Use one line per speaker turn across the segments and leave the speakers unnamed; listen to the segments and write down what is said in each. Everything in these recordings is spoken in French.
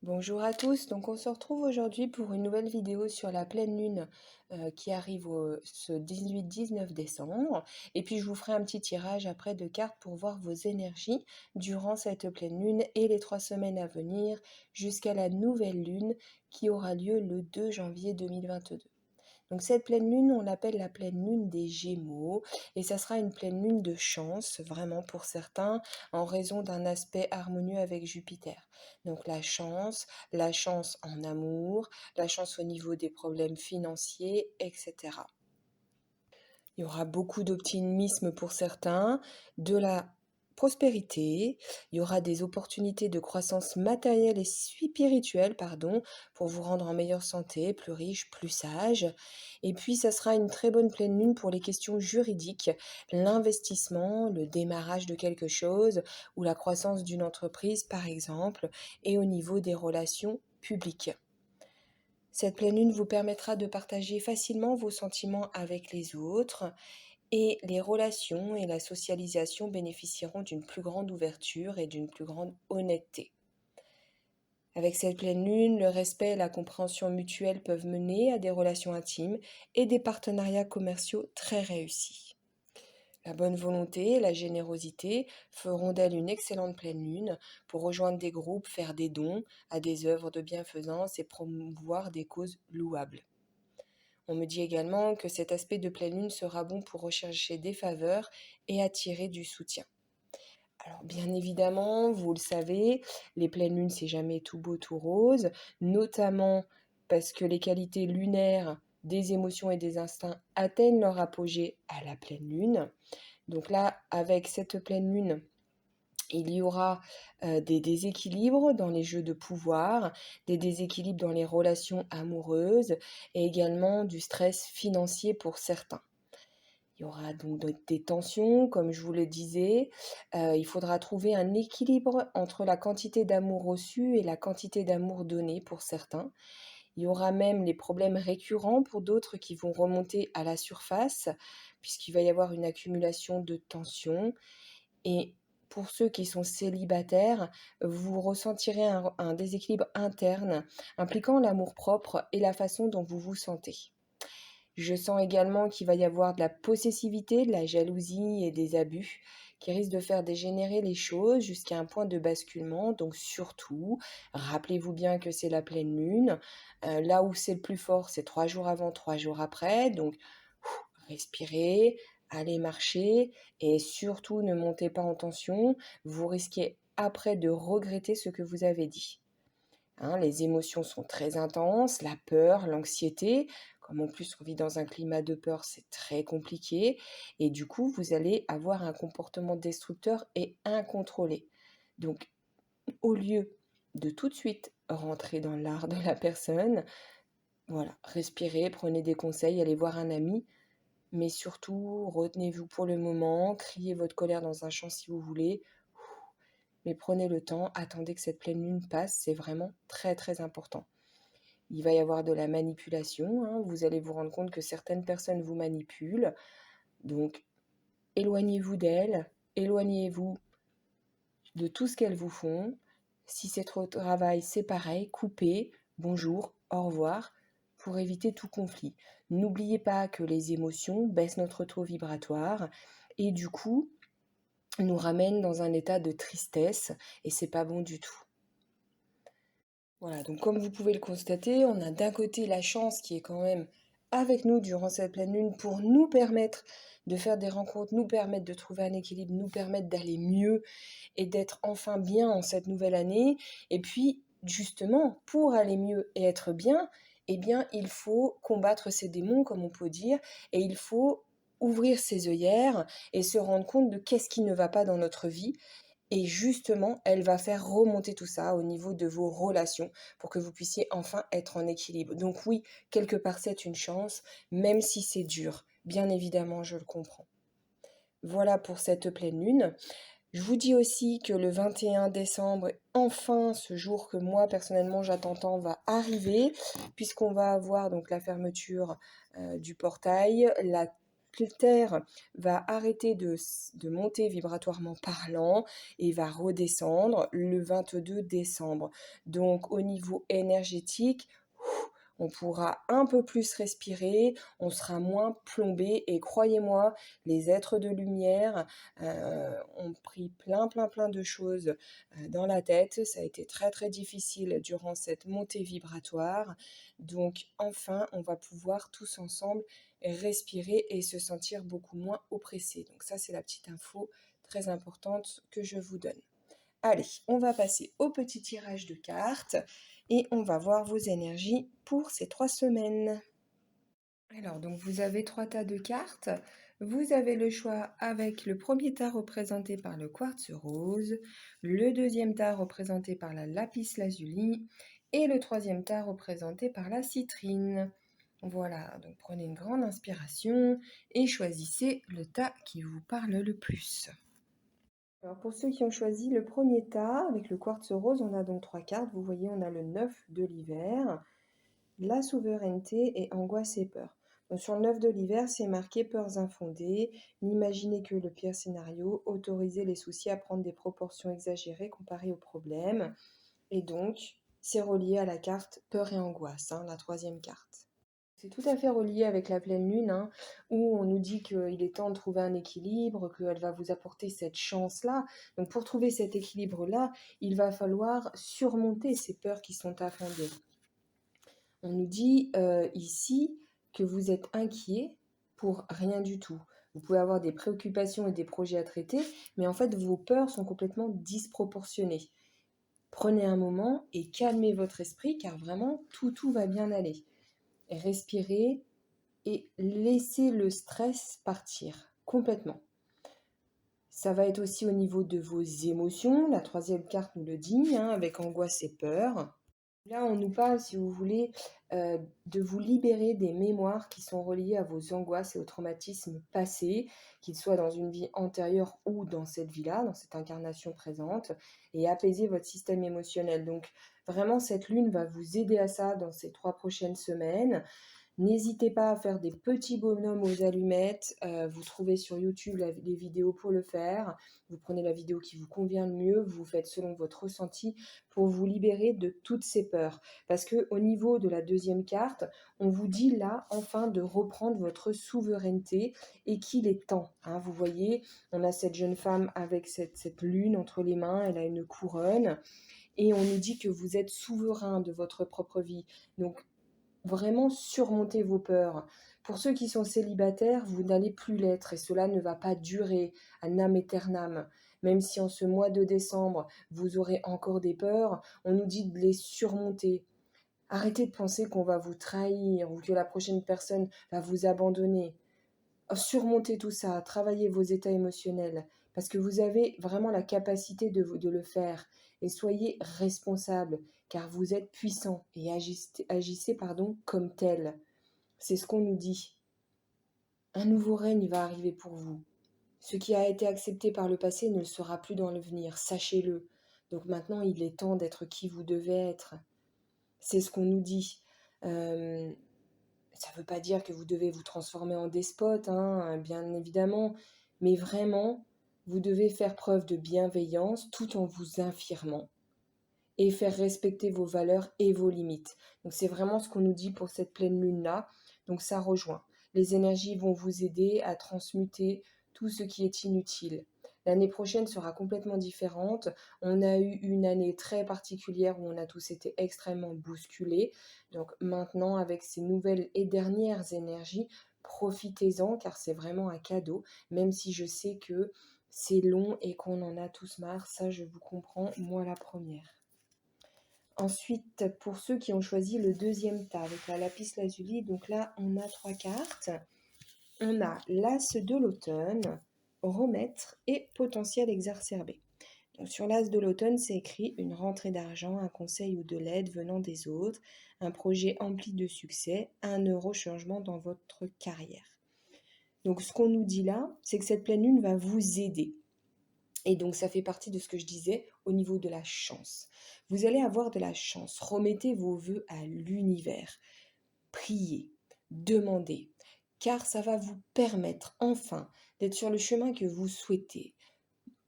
Bonjour à tous, donc on se retrouve aujourd'hui pour une nouvelle vidéo sur la pleine lune qui arrive ce 18-19 décembre. Et puis je vous ferai un petit tirage après de cartes pour voir vos énergies durant cette pleine lune et les 3 semaines à venir jusqu'à la nouvelle lune qui aura lieu le 2 janvier 2022. Donc cette pleine lune, on l'appelle la pleine lune des Gémeaux et ça sera une pleine lune de chance, vraiment pour certains, en raison d'un aspect harmonieux avec Jupiter. Donc la chance en amour, la chance au niveau des problèmes financiers, etc. Il y aura beaucoup d'optimisme pour certains, de la prospérité, il y aura des opportunités de croissance matérielle et spirituelle, pour vous rendre en meilleure santé, plus riche, plus sage. Et puis, ça sera une très bonne pleine lune pour les questions juridiques, l'investissement, le démarrage de quelque chose ou la croissance d'une entreprise, par exemple, et au niveau des relations publiques. Cette pleine lune vous permettra de partager facilement vos sentiments avec les autres et les relations et la socialisation bénéficieront d'une plus grande ouverture et d'une plus grande honnêteté. Avec cette pleine lune, le respect et la compréhension mutuelle peuvent mener à des relations intimes et des partenariats commerciaux très réussis. La bonne volonté et la générosité feront d'elle une excellente pleine lune pour rejoindre des groupes, faire des dons à des œuvres de bienfaisance et promouvoir des causes louables. On me dit également que cet aspect de pleine lune sera bon pour rechercher des faveurs et attirer du soutien. Alors bien évidemment, vous le savez, les pleines lunes, c'est jamais tout beau, tout rose, notamment parce que les qualités lunaires des émotions et des instincts atteignent leur apogée à la pleine lune. Donc là, avec cette pleine lune, il y aura des déséquilibres dans les jeux de pouvoir, des déséquilibres dans les relations amoureuses et également du stress financier pour certains. Il y aura donc des tensions, comme je vous le disais. Il faudra trouver un équilibre entre la quantité d'amour reçu et la quantité d'amour donné pour certains. Il y aura même les problèmes récurrents pour d'autres qui vont remonter à la surface, puisqu'il va y avoir une accumulation de tensions. Et pour ceux qui sont célibataires, vous ressentirez un déséquilibre interne impliquant l'amour-propre et la façon dont vous vous sentez. Je sens également qu'il va y avoir de la possessivité, de la jalousie et des abus qui risquent de faire dégénérer les choses jusqu'à un point de basculement. Donc surtout, rappelez-vous bien que c'est la pleine lune. Là où c'est le plus fort, c'est 3 jours avant, 3 jours après. Donc respirez, allez marcher et surtout ne montez pas en tension. Vous risquez après de regretter ce que vous avez dit. Les émotions sont très intenses, la peur, l'anxiété. Comme en plus on vit dans un climat de peur, c'est très compliqué. Et du coup, vous allez avoir un comportement destructeur et incontrôlé. Donc, au lieu de tout de suite rentrer dans l'art de la personne, voilà, respirez, prenez des conseils, allez voir un ami. Mais surtout, retenez-vous pour le moment, criez votre colère dans un champ si vous voulez. Mais prenez le temps, attendez que cette pleine lune passe, c'est vraiment très très important. Il va y avoir de la manipulation, vous allez vous rendre compte que certaines personnes vous manipulent, donc éloignez-vous d'elles, éloignez-vous de tout ce qu'elles vous font. Si c'est trop de travail, c'est pareil, coupez, bonjour, au revoir, pour éviter tout conflit. N'oubliez pas que les émotions baissent notre taux vibratoire et du coup nous ramènent dans un état de tristesse et c'est pas bon du tout. Voilà, donc comme vous pouvez le constater, on a d'un côté la chance qui est quand même avec nous durant cette pleine lune pour nous permettre de faire des rencontres, nous permettre de trouver un équilibre, nous permettre d'aller mieux et d'être enfin bien en cette nouvelle année. Et puis, justement, pour aller mieux et être bien, eh bien, il faut combattre ces démons, comme on peut dire, et il faut ouvrir ses œillères et se rendre compte de qu'est-ce qui ne va pas dans notre vie. Et justement, elle va faire remonter tout ça au niveau de vos relations pour que vous puissiez enfin être en équilibre. Donc oui, quelque part c'est une chance, même si c'est dur. Bien évidemment, je le comprends. Voilà pour cette pleine lune. Je vous dis aussi que le 21 décembre, enfin ce jour que moi personnellement j'attends tant va arriver, puisqu'on va avoir donc la fermeture du portail, la Terre va arrêter de monter vibratoirement parlant et va redescendre le 22 décembre. Donc au niveau énergétique, on pourra un peu plus respirer, on sera moins plombé et croyez-moi, les êtres de lumière ont pris plein de choses dans la tête. Ça a été très très difficile durant cette montée vibratoire. Donc enfin, on va pouvoir tous ensemble respirer et se sentir beaucoup moins oppressé. Donc ça, c'est la petite info très importante que je vous donne. Allez, on va passer au petit tirage de cartes et on va voir vos énergies pour ces 3 semaines. Alors, donc vous avez 3 tas de cartes. Vous avez le choix avec le premier tas représenté par le quartz rose, le deuxième tas représenté par la lapis lazuli et le troisième tas représenté par la citrine. Voilà, donc prenez une grande inspiration et choisissez le tas qui vous parle le plus. Alors pour ceux qui ont choisi le premier tas, avec le quartz rose, on a donc 3 cartes. Vous voyez, on a le 9 de l'hiver, la souveraineté et angoisse et peur. Donc sur le 9 de l'hiver, c'est marqué peurs infondées, n'imaginez que le pire scénario, autoriser les soucis à prendre des proportions exagérées comparées aux problèmes. Et donc, c'est relié à la carte peur et angoisse, la troisième carte. C'est tout à fait relié avec la pleine lune, où on nous dit qu'il est temps de trouver un équilibre, qu'elle va vous apporter cette chance-là. Donc pour trouver cet équilibre-là, il va falloir surmonter ces peurs qui sont infondées. On nous dit ici que vous êtes inquiet pour rien du tout. Vous pouvez avoir des préoccupations et des projets à traiter, mais en fait vos peurs sont complètement disproportionnées. Prenez un moment et calmez votre esprit car vraiment tout va bien aller. Respirez et laissez le stress partir complètement. Ça va être aussi au niveau de vos émotions. La troisième carte nous le dit, avec angoisse et peur. Là, on nous parle, si vous voulez, de vous libérer des mémoires qui sont reliées à vos angoisses et aux traumatismes passés, qu'ils soient dans une vie antérieure ou dans cette vie-là, dans cette incarnation présente, et apaiser votre système émotionnel. Donc, vraiment, cette lune va vous aider à ça dans ces 3 prochaines semaines. N'hésitez pas à faire des petits bonhommes aux allumettes. Vous trouvez sur YouTube les vidéos pour le faire. Vous prenez la vidéo qui vous convient le mieux, vous faites selon votre ressenti pour vous libérer de toutes ces peurs. Parce qu'au niveau de la deuxième carte, on vous dit là, enfin, de reprendre votre souveraineté et qu'il est temps. Vous voyez, on a cette jeune femme avec cette lune entre les mains, elle a une couronne. Et on nous dit que vous êtes souverain de votre propre vie. Donc, vraiment surmonter vos peurs. Pour ceux qui sont célibataires, vous n'allez plus l'être et cela ne va pas durer ad nam aeternam. Même si en ce mois de décembre, vous aurez encore des peurs, on nous dit de les surmonter. Arrêtez de penser qu'on va vous trahir ou que la prochaine personne va vous abandonner. Surmontez tout ça, travaillez vos états émotionnels parce que vous avez vraiment la capacité de le faire et soyez responsable car vous êtes puissant et agissez comme tel. C'est ce qu'on nous dit. Un nouveau règne va arriver pour vous. Ce qui a été accepté par le passé ne le sera plus dans l'avenir, sachez-le. Donc maintenant, il est temps d'être qui vous devez être. C'est ce qu'on nous dit. Ça ne veut pas dire que vous devez vous transformer en despote, bien évidemment, mais vraiment, vous devez faire preuve de bienveillance tout en vous infirmant et faire respecter vos valeurs et vos limites. Donc c'est vraiment ce qu'on nous dit pour cette pleine lune-là. Donc ça rejoint. Les énergies vont vous aider à transmuter tout ce qui est inutile. L'année prochaine sera complètement différente. On a eu une année très particulière où on a tous été extrêmement bousculés. Donc maintenant, avec ces nouvelles et dernières énergies, profitez-en car c'est vraiment un cadeau, même si je sais que c'est long et qu'on en a tous marre. Ça, je vous comprends, moi la première. Ensuite, pour ceux qui ont choisi le deuxième tas avec la lapis lazuli, donc là, on a 3 cartes. On a l'as de l'automne, remettre et potentiel exacerbé. Donc sur l'as de l'automne, c'est écrit une rentrée d'argent, un conseil ou de l'aide venant des autres, un projet empli de succès, un heureux changement dans votre carrière. Donc ce qu'on nous dit là, c'est que cette pleine lune va vous aider. Et donc, ça fait partie de ce que je disais au niveau de la chance. Vous allez avoir de la chance. Remettez vos vœux à l'univers. Priez, demandez. car ça va vous permettre enfin d'être sur le chemin que vous souhaitez,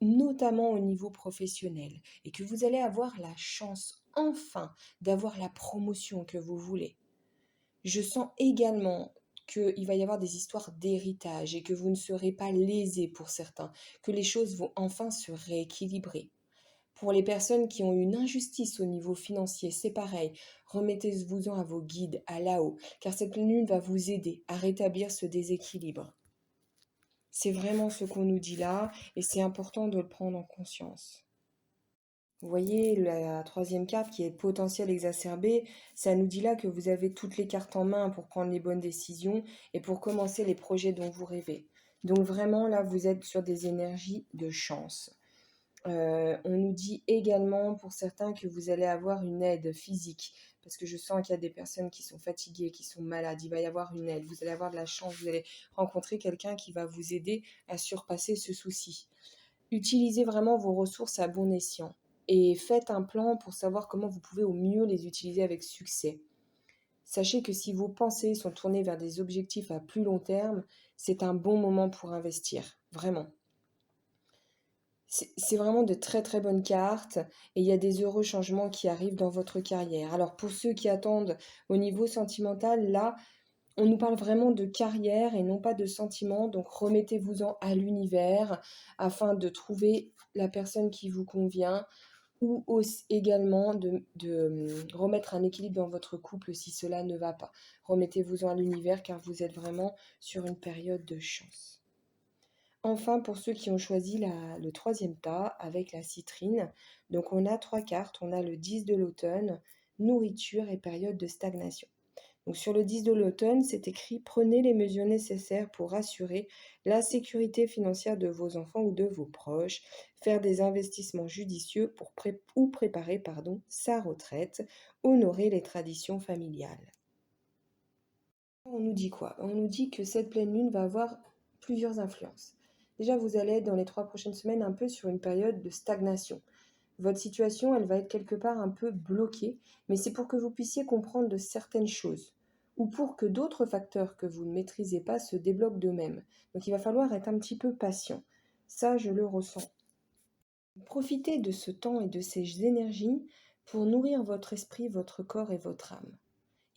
notamment au niveau professionnel, et que vous allez avoir la chance enfin d'avoir la promotion que vous voulez. Je sens également qu'il va y avoir des histoires d'héritage et que vous ne serez pas lésés pour certains, que les choses vont enfin se rééquilibrer. Pour les personnes qui ont eu une injustice au niveau financier, c'est pareil. Remettez-vous-en à vos guides, à là-haut, car cette pleine lune va vous aider à rétablir ce déséquilibre. C'est vraiment ce qu'on nous dit là, et c'est important de le prendre en conscience. Vous voyez, la troisième carte qui est potentiel exacerbé, ça nous dit là que vous avez toutes les cartes en main pour prendre les bonnes décisions et pour commencer les projets dont vous rêvez. Donc vraiment, là, vous êtes sur des énergies de chance. On nous dit également pour certains que vous allez avoir une aide physique, parce que je sens qu'il y a des personnes qui sont fatiguées, qui sont malades. Il va y avoir une aide, vous allez avoir de la chance, vous allez rencontrer quelqu'un qui va vous aider à surpasser ce souci. Utilisez vraiment vos ressources à bon escient et faites un plan pour savoir comment vous pouvez au mieux les utiliser avec succès. Sachez que si vos pensées sont tournées vers des objectifs à plus long terme, c'est un bon moment pour investir, vraiment. C'est vraiment de très très bonnes cartes et il y a des heureux changements qui arrivent dans votre carrière. Alors pour ceux qui attendent au niveau sentimental, là, on nous parle vraiment de carrière et non pas de sentiments, donc remettez-vous-en à l'univers afin de trouver la personne qui vous convient ou également de remettre un équilibre dans votre couple si cela ne va pas. Remettez-vous-en à l'univers car vous êtes vraiment sur une période de chance. Enfin, pour ceux qui ont choisi le troisième tas avec la citrine, donc on a trois cartes, on a le 10 de l'automne, nourriture et période de stagnation. Donc sur le 10 de l'automne, c'est écrit: prenez les mesures nécessaires pour assurer la sécurité financière de vos enfants ou de vos proches, faire des investissements judicieux pour préparer sa retraite, honorer les traditions familiales. On nous dit quoi? On nous dit que cette pleine lune va avoir plusieurs influences. Déjà, vous allez être dans les 3 prochaines semaines un peu sur une période de stagnation. Votre situation, elle va être quelque part un peu bloquée, mais c'est pour que vous puissiez comprendre de certaines choses ou pour que d'autres facteurs que vous ne maîtrisez pas se débloquent d'eux-mêmes. Donc il va falloir être un petit peu patient. Ça, je le ressens. Profitez de ce temps et de ces énergies pour nourrir votre esprit, votre corps et votre âme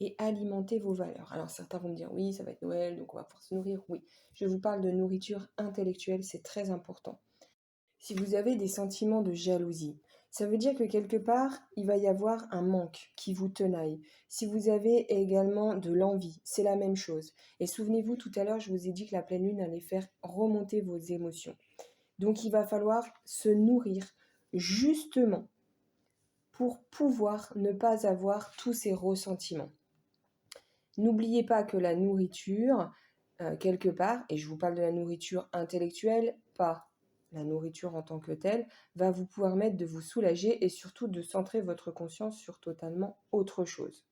et alimenter vos valeurs. Alors certains vont me dire oui, ça va être Noël, donc on va pouvoir se nourrir. Oui, je vous parle de nourriture intellectuelle, c'est très important. Si vous avez des sentiments de jalousie, ça veut dire que quelque part, il va y avoir un manque qui vous tenaille. Si vous avez également de l'envie, c'est la même chose. Et souvenez-vous, tout à l'heure, je vous ai dit que la pleine lune allait faire remonter vos émotions. Donc il va falloir se nourrir justement pour pouvoir ne pas avoir tous ces ressentiments. N'oubliez pas que la nourriture, quelque part, et je vous parle de la nourriture intellectuelle, pas la nourriture en tant que telle, va vous permettre de vous soulager et surtout de centrer votre conscience sur totalement autre chose.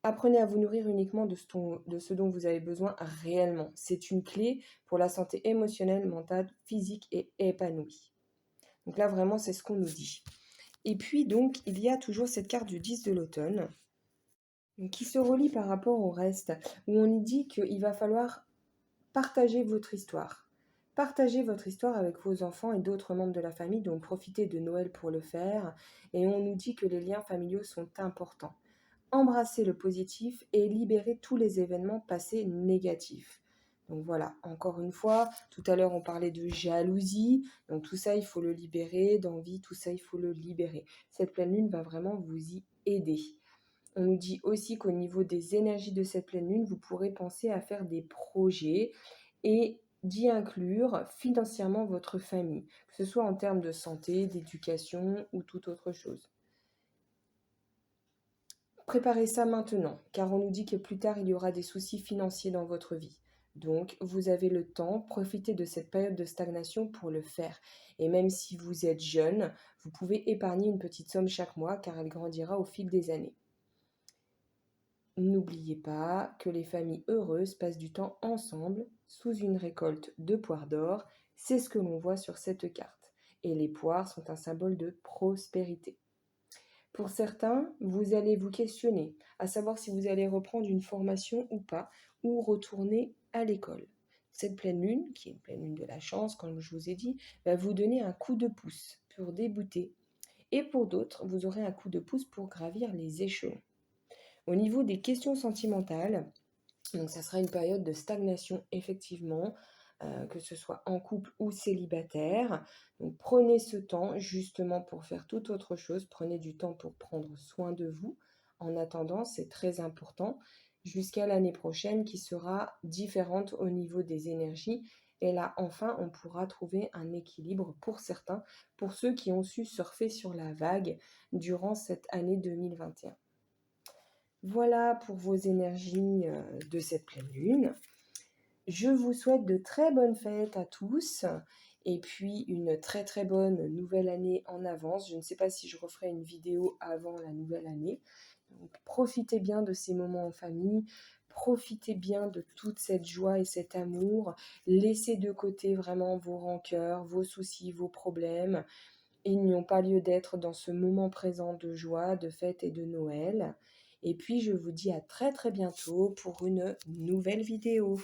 Apprenez à vous nourrir uniquement de ce dont vous avez besoin réellement. C'est une clé pour la santé émotionnelle, mentale, physique et épanouie. Donc là, vraiment, c'est ce qu'on nous dit. Et puis, donc, il y a toujours cette carte du 10 de l'automne, qui se relie par rapport au reste, où on nous dit qu'il va falloir partager votre histoire. Partagez votre histoire avec vos enfants et d'autres membres de la famille, donc profitez de Noël pour le faire. Et on nous dit que les liens familiaux sont importants. Embrassez le positif et libérez tous les événements passés négatifs. Donc voilà, encore une fois, tout à l'heure on parlait de jalousie, donc tout ça il faut le libérer, d'envie, tout ça il faut le libérer. Cette pleine lune va vraiment vous y aider. On nous dit aussi qu'au niveau des énergies de cette pleine lune, vous pourrez penser à faire des projets et d'y inclure financièrement votre famille, que ce soit en termes de santé, d'éducation ou toute autre chose. Préparez ça maintenant, car on nous dit que plus tard il y aura des soucis financiers dans votre vie. Donc, vous avez le temps, profitez de cette période de stagnation pour le faire. Et même si vous êtes jeune, vous pouvez épargner une petite somme chaque mois, car elle grandira au fil des années. N'oubliez pas que les familles heureuses passent du temps ensemble sous une récolte de poires d'or. C'est ce que l'on voit sur cette carte. Et les poires sont un symbole de prospérité. Pour certains, vous allez vous questionner, à savoir si vous allez reprendre une formation ou pas, ou retourner à l'école. Cette pleine lune, qui est une pleine lune de la chance, comme je vous ai dit, va vous donner un coup de pouce pour débuter. Et pour d'autres, vous aurez un coup de pouce pour gravir les échelons. Au niveau des questions sentimentales, donc ça sera une période de stagnation effectivement, que ce soit en couple ou célibataire. Donc prenez ce temps justement pour faire toute autre chose. Prenez du temps pour prendre soin de vous. En attendant, c'est très important jusqu'à l'année prochaine qui sera différente au niveau des énergies. Et là, enfin, on pourra trouver un équilibre pour certains, pour ceux qui ont su surfer sur la vague durant cette année 2021. Voilà pour vos énergies de cette pleine lune. Je vous souhaite de très bonnes fêtes à tous et puis une très très bonne nouvelle année en avance. Je ne sais pas si je referai une vidéo avant la nouvelle année. Donc, profitez bien de ces moments en famille, profitez bien de toute cette joie et cet amour. Laissez de côté vraiment vos rancœurs, vos soucis, vos problèmes. Ils n'ont pas lieu d'être dans ce moment présent de joie, de fête et de Noël. Et puis je vous dis à très très bientôt pour une nouvelle vidéo.